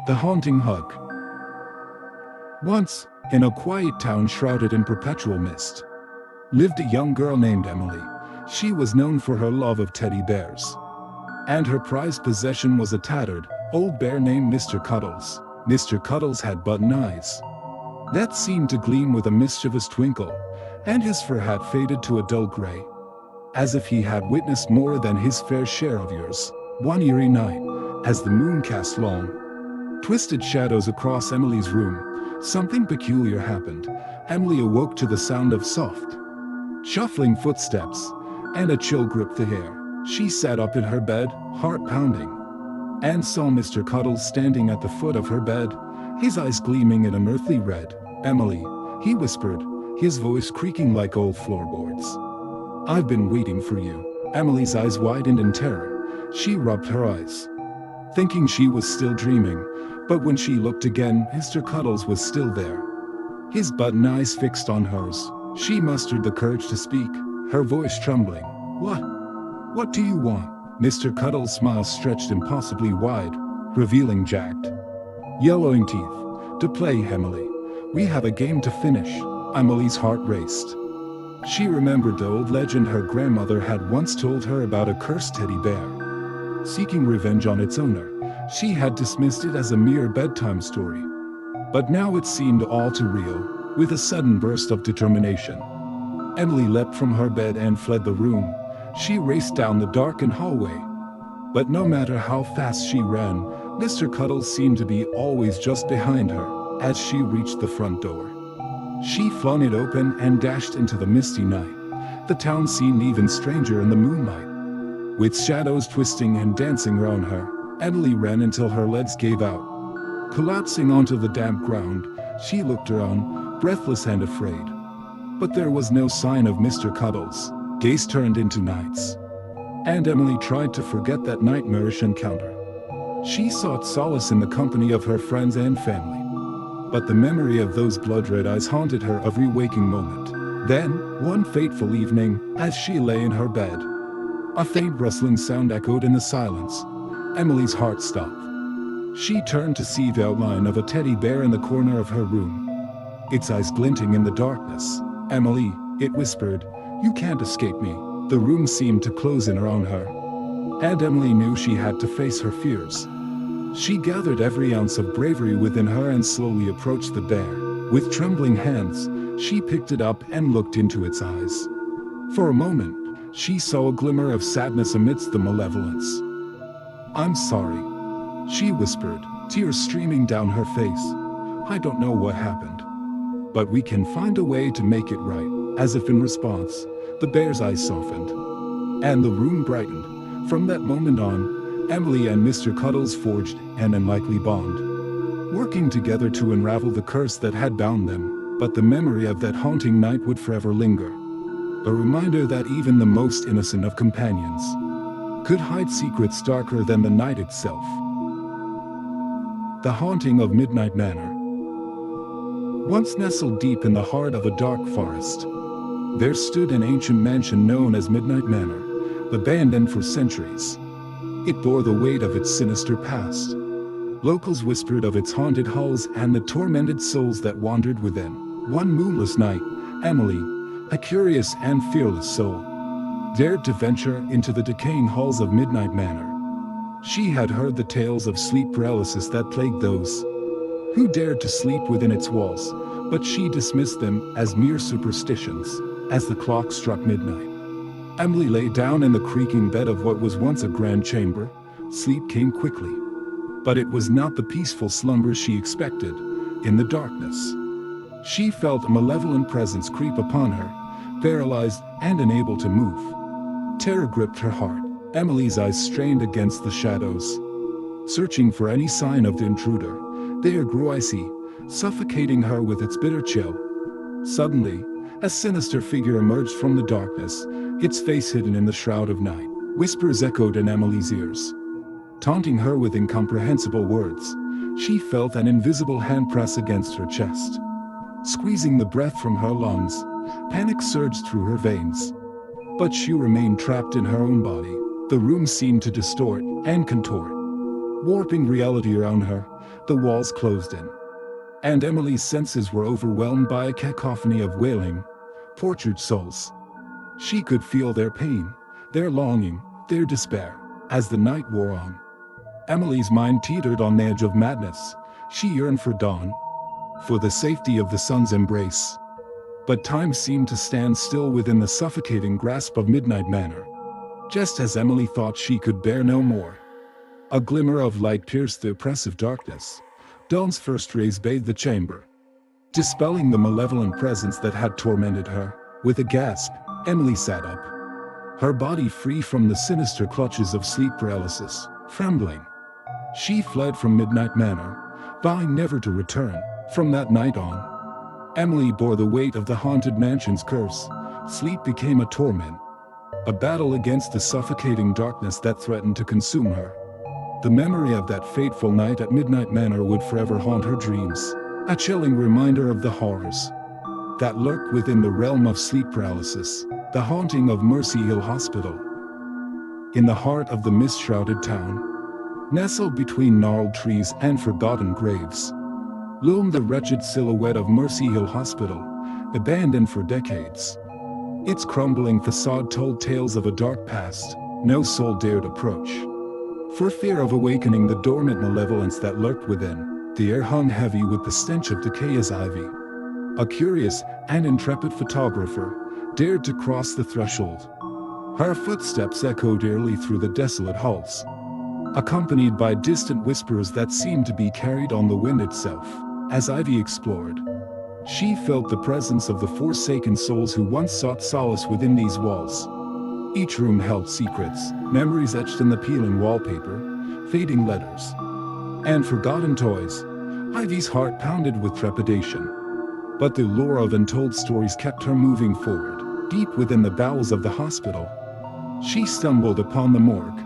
The haunting hug. Once, in a quiet town shrouded in perpetual mist, lived a young girl named Emily. She was known for her love of teddy bears. And her prized possession was a tattered, old bear named Mr. Cuddles. Mr. Cuddles had button eyes that seemed to gleam with a mischievous twinkle, and his fur had faded to a dull gray, as if he had witnessed more than his fair share of years. One eerie night, as the moon cast long, twisted shadows across Emily's room, something peculiar happened. Emily awoke to the sound of soft, shuffling footsteps, and a chill gripped the air. She sat up in her bed, heart pounding, and saw Mr. Cuddles standing at the foot of her bed, his eyes gleaming in a earthly red. "Emily," he whispered, his voice creaking like old floorboards. "I've been waiting for you." Emily's eyes widened in terror. She rubbed her eyes, thinking she was still dreaming, but when she looked again, Mr. Cuddles was still there, his button eyes fixed on hers. She mustered the courage to speak, her voice trembling. What do you want?" Mr. Cuddles' smile stretched impossibly wide, revealing jagged, yellowing teeth. "To play, Emily. We have a game to finish." Emily's heart raced. She remembered the old legend her grandmother had once told her about a cursed teddy bear seeking revenge on its owner. She had dismissed it as a mere bedtime story, but now it seemed all too real. With a sudden burst of determination, Emily leapt from her bed and fled the room. She raced down the darkened hallway, but no matter how fast she ran, Mr. Cuddles seemed to be always just behind her. As she reached the front door, she flung it open and dashed into the misty night. The town seemed even stranger in the moonlight, with shadows twisting and dancing around her. Emily ran until her legs gave out. Collapsing onto the damp ground, she looked around, breathless and afraid. But there was no sign of Mr. Cuddles. Days turned into nights, and Emily tried to forget that nightmarish encounter. She sought solace in the company of her friends and family, but the memory of those blood-red eyes haunted her every waking moment. Then, one fateful evening, as she lay in her bed, a faint rustling sound echoed in the silence. Emily's heart stopped. She turned to see the outline of a teddy bear in the corner of her room, its eyes glinting in the darkness. "Emily," it whispered, "you can't escape me." The room seemed to close in around her, and Emily knew she had to face her fears. She gathered every ounce of bravery within her and slowly approached the bear. With trembling hands, she picked it up and looked into its eyes. For a moment, she saw a glimmer of sadness amidst the malevolence. "I'm sorry," she whispered, tears streaming down her face. "I don't know what happened, but we can find a way to make it right." As if in response, the bear's eyes softened, and the room brightened. From that moment on, Emily and Mr. Cuddles forged an unlikely bond, working together to unravel the curse that had bound them. But the memory of that haunting night would forever linger, a reminder that even the most innocent of companions could hide secrets darker than the night itself. The haunting of Midnight Manor. Once nestled deep in the heart of a dark forest, there stood an ancient mansion known as Midnight Manor, abandoned for centuries. It bore the weight of its sinister past. Locals whispered of its haunted halls and the tormented souls that wandered within. One moonless night, Emily, a curious and fearless soul, dared to venture into the decaying halls of Midnight Manor. She had heard the tales of sleep paralysis that plagued those who dared to sleep within its walls, but she dismissed them as mere superstitions. As the clock struck midnight, Emily lay down in the creaking bed of what was once a grand chamber. Sleep came quickly, but it was not the peaceful slumber she expected. In the darkness, she felt a malevolent presence creep upon her, paralyzed and unable to move. Terror gripped her heart. Emily's eyes strained against the shadows, searching for any sign of the intruder. The air grew icy, suffocating her with its bitter chill. Suddenly, a sinister figure emerged from the darkness, its face hidden in the shroud of night. Whispers echoed in Emily's ears, taunting her with incomprehensible words. She felt an invisible hand press against her chest, squeezing the breath from her lungs. Panic surged through her veins, but she remained trapped in her own body. The room seemed to distort and contort, warping reality around her. The walls closed in, and Emily's senses were overwhelmed by a cacophony of wailing, tortured souls. She could feel their pain, their longing, their despair, as the night wore on. Emily's mind teetered on the edge of madness. She yearned for dawn, for the safety of the sun's embrace. But time seemed to stand still within the suffocating grasp of Midnight Manor. Just as Emily thought she could bear no more, a glimmer of light pierced the oppressive darkness. Dawn's first rays bathed the chamber, dispelling the malevolent presence that had tormented her. With a gasp, Emily sat up, her body free from the sinister clutches of sleep paralysis. Trembling, she fled from Midnight Manor, vowing never to return. From that night on, Emily bore the weight of the haunted mansion's curse. Sleep became a torment, a battle against the suffocating darkness that threatened to consume her. The memory of that fateful night at Midnight Manor would forever haunt her dreams, a chilling reminder of the horrors that lurked within the realm of sleep paralysis. The haunting of Mercy Hill Hospital. In the heart of the mist-shrouded town, nestled between gnarled trees and forgotten graves, loomed the wretched silhouette of Mercy Hill Hospital, abandoned for decades. Its crumbling facade told tales of a dark past no soul dared approach, for fear of awakening the dormant malevolence that lurked within. The air hung heavy with the stench of decay as Ivy, a curious and intrepid photographer, dared to cross the threshold. Her footsteps echoed eerily through the desolate halls, accompanied by distant whispers that seemed to be carried on the wind itself. As Ivy explored, she felt the presence of the forsaken souls who once sought solace within these walls. Each room held secrets, memories etched in the peeling wallpaper, fading letters, and forgotten toys. Ivy's heart pounded with trepidation, but the lure of untold stories kept her moving forward. Deep within the bowels of the hospital, she stumbled upon the morgue.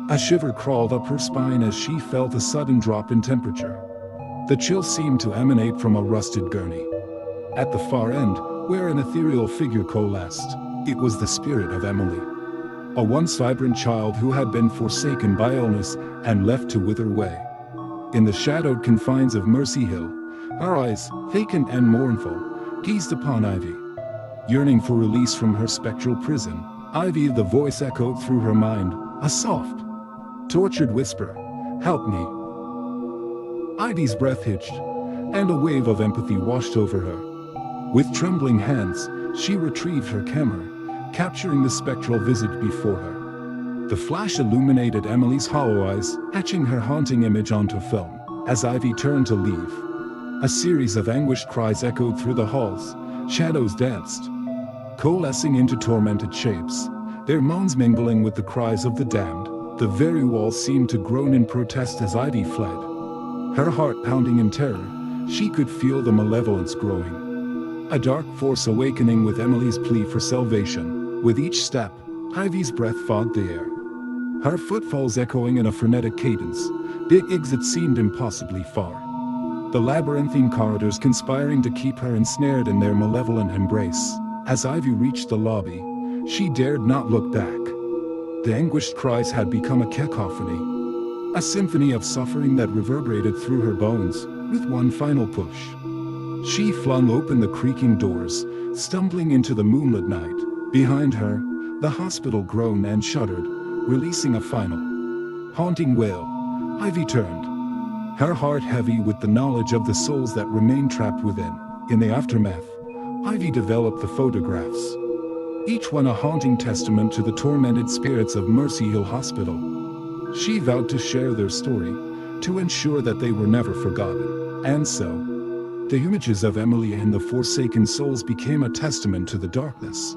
A shiver crawled up her spine as she felt a sudden drop in temperature. The chill seemed to emanate from a rusted gurney. At the far end, where an ethereal figure coalesced, it was the spirit of Emily, a once vibrant child who had been forsaken by illness and left to wither away. In the shadowed confines of Mercy Hill, her eyes, vacant and mournful, gazed upon Ivy. Yearning for release from her spectral prison, Ivy, the voice echoed through her mind, a soft, tortured whisper, "Help me." Ivy's breath hitched, and a wave of empathy washed over her. With trembling hands, she retrieved her camera, capturing the spectral visage before her. The flash illuminated Emily's hollow eyes, etching her haunting image onto film. As Ivy turned to leave, a series of anguished cries echoed through the halls. Shadows danced, coalescing into tormented shapes, their moans mingling with the cries of the damned. The very walls seemed to groan in protest as Ivy fled. Her heart pounding in terror, she could feel the malevolence growing, a dark force awakening with Emily's plea for salvation. With each step, Ivy's breath fogged the air, her footfalls echoing in a frenetic cadence. The exit seemed impossibly far, the labyrinthine corridors conspiring to keep her ensnared in their malevolent embrace. As Ivy reached the lobby, she dared not look back. The anguished cries had become a cacophony, a symphony of suffering that reverberated through her bones. With one final push, she flung open the creaking doors, stumbling into the moonlit night. Behind her, the hospital groaned and shuddered, releasing a final, haunting wail. Ivy turned, her heart heavy with the knowledge of the souls that remained trapped within. In the aftermath, Ivy developed the photographs, each one a haunting testament to the tormented spirits of Mercy Hill Hospital. She vowed to share their story, to ensure that they were never forgotten. And so, the images of Emily and the forsaken souls became a testament to the darkness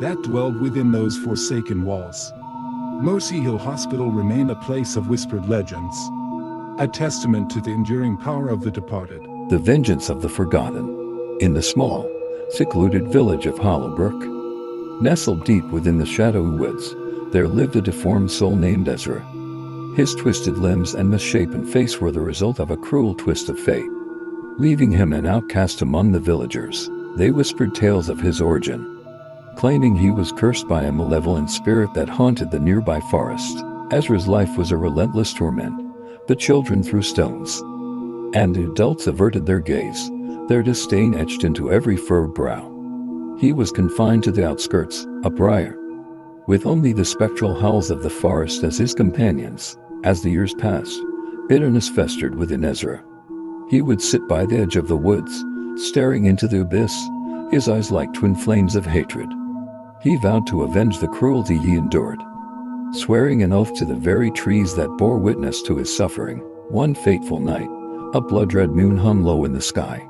that dwelled within those forsaken walls. Mercy Hill Hospital remained a place of whispered legends, a testament to the enduring power of the departed. The vengeance of the forgotten. In the small, secluded village of Hollowbrook, nestled deep within the shadowy woods, there lived a deformed soul named Ezra. His twisted limbs and misshapen face were the result of a cruel twist of fate, leaving him an outcast among the villagers. They whispered tales of his origin, claiming he was cursed by a malevolent spirit that haunted the nearby forest. Ezra's life was a relentless torment. The children threw stones, and the adults averted their gaze, their disdain etched into every furrowed brow. He was confined to the outskirts, a briar, with only the spectral howls of the forest as his companions. As the years passed, bitterness festered within Ezra. He would sit by the edge of the woods, staring into the abyss, his eyes like twin flames of hatred. He vowed to avenge the cruelty he endured, swearing an oath to the very trees that bore witness to his suffering. One fateful night, a blood-red moon hung low in the sky,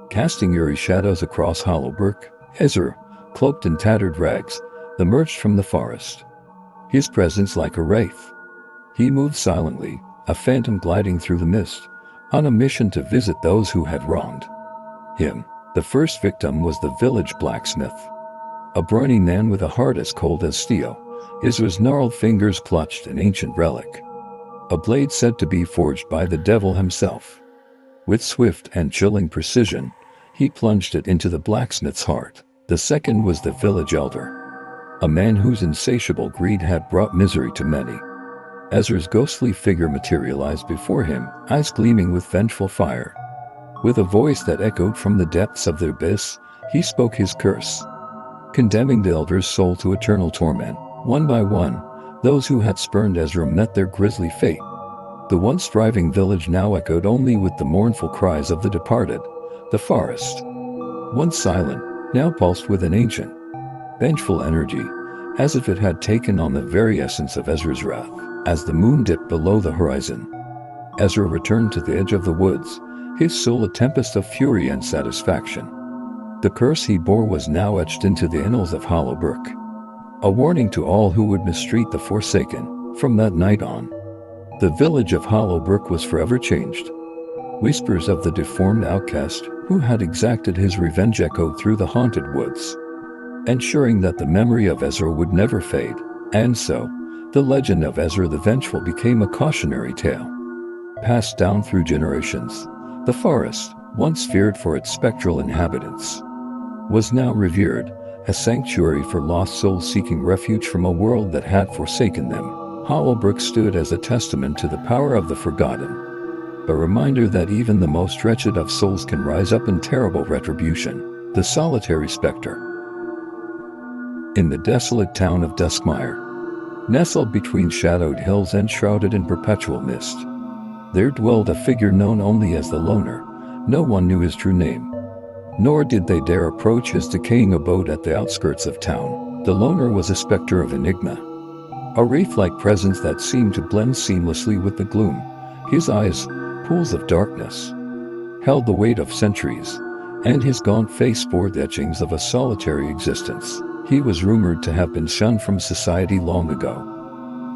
casting eerie shadows across Hollowbrook. Ezra, cloaked in tattered rags, emerged from the forest, his presence like a wraith. He moved silently, a phantom gliding through the mist, on a mission to visit those who had wronged him. The first victim was the village blacksmith, a brawny man with a heart as cold as steel. Ezra's gnarled fingers clutched an ancient relic, a blade said to be forged by the devil himself. With swift and chilling precision, he plunged it into the blacksmith's heart. The second was the village elder, a man whose insatiable greed had brought misery to many. Ezra's ghostly figure materialized before him, eyes gleaming with vengeful fire. With a voice that echoed from the depths of the abyss, he spoke his curse, condemning the elder's soul to eternal torment. One by one, those who had spurned Ezra met their grisly fate. The once thriving village now echoed only with the mournful cries of the departed. The forest, once silent, now pulsed with an ancient, vengeful energy, as if it had taken on the very essence of Ezra's wrath. As the moon dipped below the horizon, Ezra returned to the edge of the woods, his soul a tempest of fury and satisfaction. The curse he bore was now etched into the annals of Hollowbrook, a warning to all who would mistreat the Forsaken. From that night on, the village of Hollowbrook was forever changed. Whispers of the deformed outcast who had exacted his revenge echoed through the haunted woods, ensuring that the memory of Ezra would never fade. And so, the legend of Ezra the Vengeful became a cautionary tale, passed down through generations. The forest, once feared for its spectral inhabitants, was now revered, a sanctuary for lost souls seeking refuge from a world that had forsaken them. Hollowbrook stood as a testament to the power of the forgotten, a reminder that even the most wretched of souls can rise up in terrible retribution. The solitary specter. In the desolate town of Duskmire, nestled between shadowed hills and shrouded in perpetual mist, there dwelled a figure known only as the Loner. No one knew his true name, nor did they dare approach his decaying abode at the outskirts of town. The Loner was a specter of enigma, a wraith-like presence that seemed to blend seamlessly with the gloom. His eyes, pools of darkness, held the weight of centuries, and his gaunt face bore the etchings of a solitary existence. He was rumored to have been shunned from society long ago,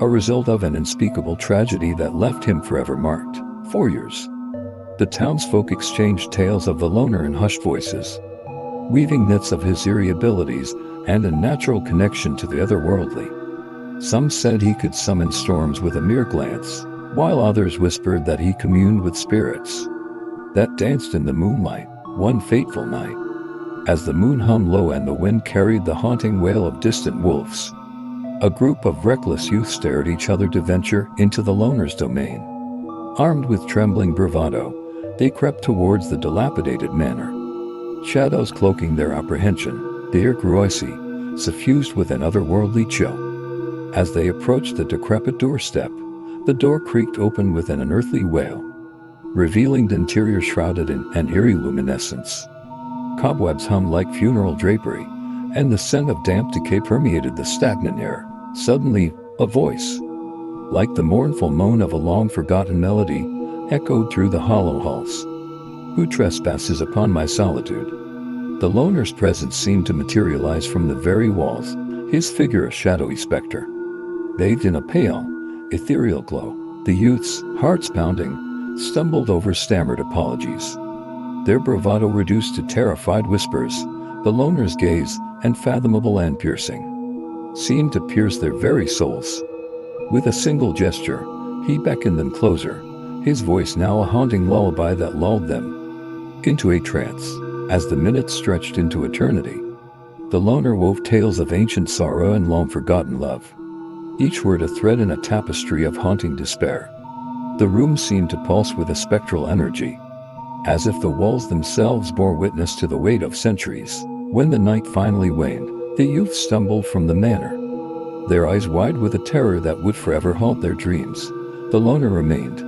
a result of an unspeakable tragedy that left him forever marked. For years, the townsfolk exchanged tales of the Loner in hushed voices, weaving myths of his eerie abilities and a natural connection to the otherworldly. Some said he could summon storms with a mere glance, while others whispered that he communed with spirits that danced in the moonlight. One fateful night, as the moon hung low and the wind carried the haunting wail of distant wolves, a group of reckless youth stared each other to venture into the Loner's domain. Armed with trembling bravado, they crept towards the dilapidated manor, shadows cloaking their apprehension. The air grew icy, suffused with an otherworldly chill. As they approached the decrepit doorstep, the door creaked open with an unearthly wail, revealing the interior shrouded in an eerie luminescence. Cobwebs hummed like funeral drapery, and the scent of damp decay permeated the stagnant air. Suddenly, a voice, like the mournful moan of a long-forgotten melody, echoed through the hollow halls. "Who trespasses upon my solitude?" The Loner's presence seemed to materialize from the very walls, his figure a shadowy specter, bathed in a pale, ethereal glow. The youths, hearts pounding, stumbled over stammered apologies, their bravado reduced to terrified whispers. The Loner's gaze, unfathomable and piercing, seemed to pierce their very souls. With a single gesture, he beckoned them closer, his voice now a haunting lullaby that lulled them into a trance. As the minutes stretched into eternity, the Loner wove tales of ancient sorrow and long-forgotten love, each word a thread in a tapestry of haunting despair. The room seemed to pulse with a spectral energy, as if the walls themselves bore witness to the weight of centuries. When the night finally waned, the youth stumbled from the manor, their eyes wide with a terror that would forever haunt their dreams. The loner remained,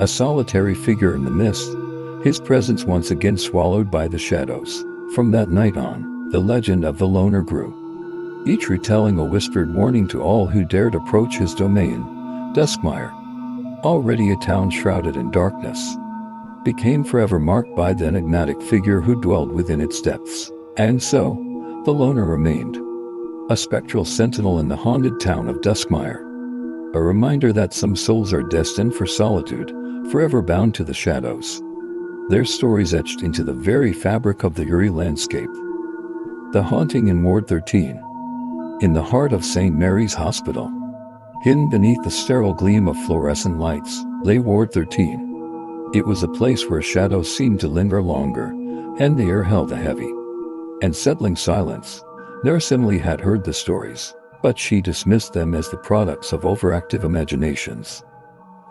a solitary figure in the mist, his presence once again swallowed by the shadows. From that night on, the legend of the loner grew, each retelling a whispered warning to all who dared approach his domain. Duskmire, already a town shrouded in darkness, became forever marked by the enigmatic figure who dwelled within its depths. And so, the loner remained, a spectral sentinel in the haunted town of Duskmire, a reminder that some souls are destined for solitude, forever bound to the shadows, their stories etched into the very fabric of the eerie landscape. The haunting in Ward 13. In the heart of St. Mary's Hospital, hidden beneath the sterile gleam of fluorescent lights, lay Ward 13. It was a place where shadows seemed to linger longer, and the air held a heavy and settling silence. Nurse Emily had heard the stories, but she dismissed them as the products of overactive imaginations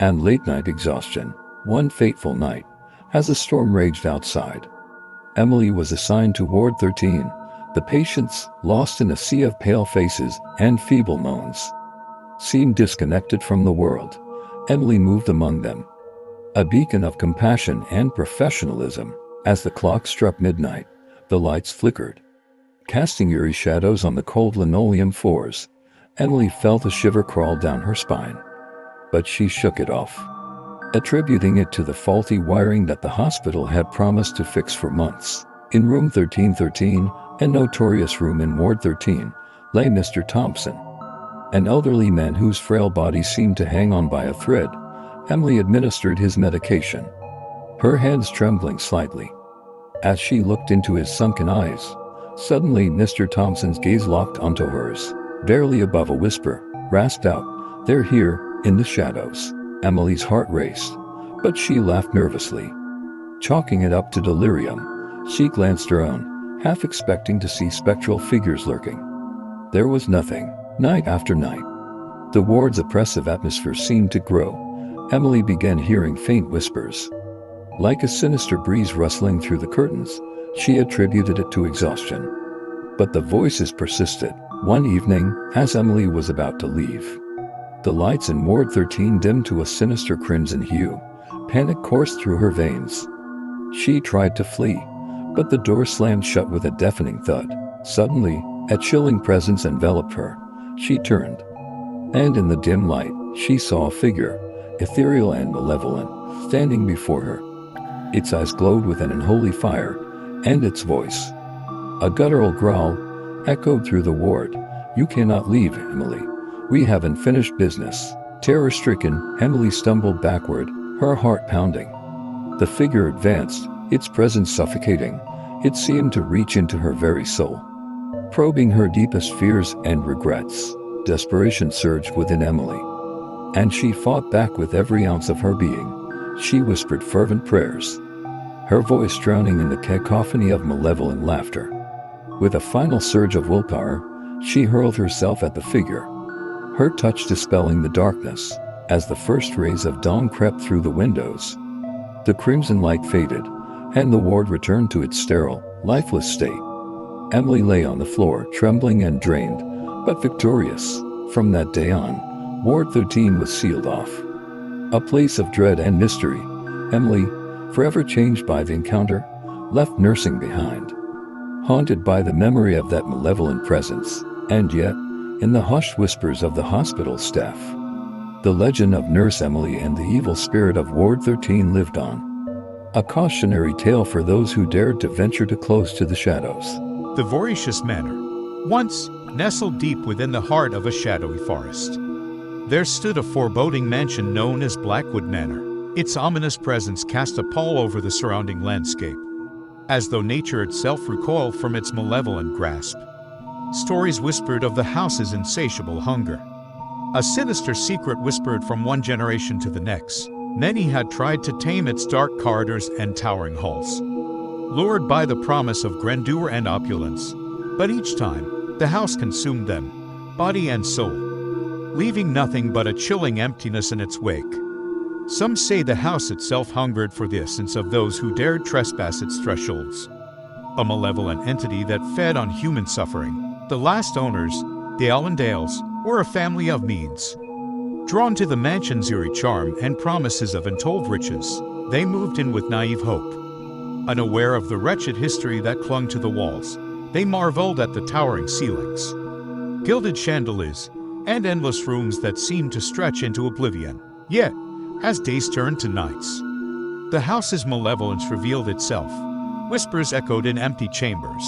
and late-night exhaustion. One fateful night, as a storm raged outside, Emily was assigned to Ward 13. The patients, lost in a sea of pale faces and feeble moans, seemed disconnected from the world. Emily moved among them, a beacon of compassion and professionalism. As the clock struck midnight, the lights flickered, casting eerie shadows on the cold linoleum floors. Emily felt a shiver crawl down her spine, but she shook it off, attributing it to the faulty wiring that the hospital had promised to fix for months. In room 1313, a notorious room in Ward 13, lay Mr. Thompson, an elderly man whose frail body seemed to hang on by a thread. Emily administered his medication, her hands trembling slightly as she looked into his sunken eyes. Suddenly, Mr. Thompson's gaze locked onto hers. Barely above a whisper, rasped out, "They're here, in the shadows." Emily's heart raced, but she laughed nervously, chalking it up to delirium. She glanced around, half expecting to see spectral figures lurking. There was nothing. Night after night, the ward's oppressive atmosphere seemed to grow. Emily began hearing faint whispers, like a sinister breeze rustling through the curtains. She attributed it to exhaustion, but the voices persisted. One evening, as Emily was about to leave, the lights in Ward 13 dimmed to a sinister crimson hue. Panic coursed through her veins. She tried to flee, but the door slammed shut with a deafening thud. Suddenly, a chilling presence enveloped her. She turned, and in the dim light, she saw a figure, ethereal and malevolent, standing before her. Its eyes glowed with an unholy fire, and its voice, a guttural growl, echoed through the ward. "You cannot leave, Emily. We haven't finished business." Terror-stricken, Emily stumbled backward, her heart pounding. The figure advanced, its presence suffocating. It seemed to reach into her very soul, probing her deepest fears and regrets. Desperation surged within Emily, and she fought back with every ounce of her being. She whispered fervent prayers, her voice drowning in the cacophony of malevolent laughter. With a final surge of willpower, she hurled herself at the figure, her touch dispelling the darkness. As the first rays of dawn crept through the windows, the crimson light faded, and the ward returned to its sterile, lifeless state. Emily lay on the floor, trembling and drained, but victorious. From that day on, Ward 13 was sealed off, a place of dread and mystery. Emily, forever changed by the encounter, left nursing behind, haunted by the memory of that malevolent presence. And yet, in the hushed whispers of the hospital staff, the legend of Nurse Emily and the evil spirit of Ward 13 lived on, a cautionary tale for those who dared to venture too close to the shadows. The Voracious Manor, once nestled deep within the heart of a shadowy forest, there stood a foreboding mansion known as Blackwood Manor. Its ominous presence cast a pall over the surrounding landscape, as though nature itself recoiled from its malevolent grasp. Stories whispered of the house's insatiable hunger, a sinister secret whispered from one generation to the next. Many had tried to tame its dark corridors and towering halls, lured by the promise of grandeur and opulence. But each time, the house consumed them, body and soul, leaving nothing but a chilling emptiness in its wake. Some say the house itself hungered for the essence of those who dared trespass its thresholds. A malevolent entity that fed on human suffering. The last owners, the Allendales, were a family of means. Drawn to the mansion's eerie charm and promises of untold riches, they moved in with naive hope. Unaware of the wretched history that clung to the walls, they marveled at the towering ceilings, gilded chandeliers, and endless rooms that seemed to stretch into oblivion. Yet, as days turned to nights, the house's malevolence revealed itself. Whispers echoed in empty chambers,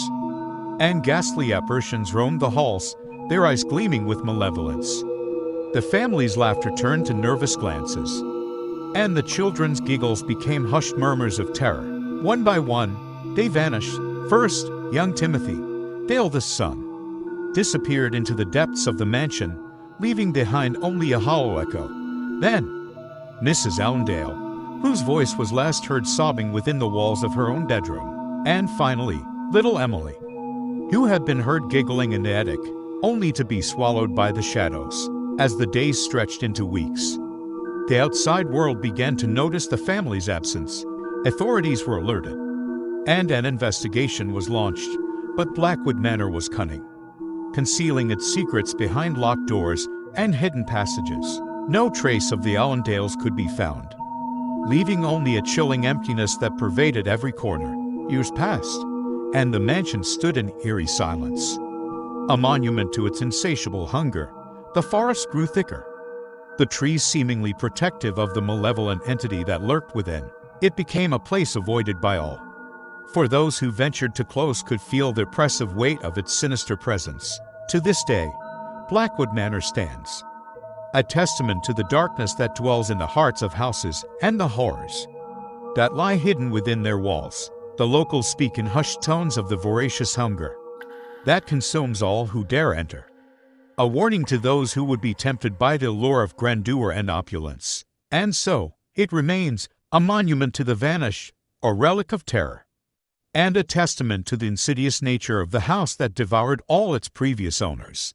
and ghastly apparitions roamed the halls, their eyes gleaming with malevolence. The family's laughter turned to nervous glances, and the children's giggles became hushed murmurs of terror. One by one, they vanished. First, young Timothy, the eldest son, disappeared into the depths of the mansion, leaving behind only a hollow echo. Then, Mrs. Allendale, whose voice was last heard sobbing within the walls of her own bedroom. And finally, little Emily, who had been heard giggling in the attic, only to be swallowed by the shadows. As the days stretched into weeks, the outside world began to notice the family's absence. Authorities were alerted, and an investigation was launched, but Blackwood Manor was cunning, concealing its secrets behind locked doors and hidden passages. No trace of the Allendales could be found, leaving only a chilling emptiness that pervaded every corner. Years passed, and the mansion stood in eerie silence, a monument to its insatiable hunger. The forest grew thicker, the trees seemingly protective of the malevolent entity that lurked within. It became a place avoided by all, for those who ventured too close could feel the oppressive weight of its sinister presence. To this day, Blackwood Manor stands, a testament to the darkness that dwells in the hearts of houses and the horrors that lie hidden within their walls. The locals speak in hushed tones of the voracious hunger that consumes all who dare enter, a warning to those who would be tempted by the allure of grandeur and opulence. And so, it remains a monument to the vanished, a relic of terror, and a testament to the insidious nature of the house that devoured all its previous owners.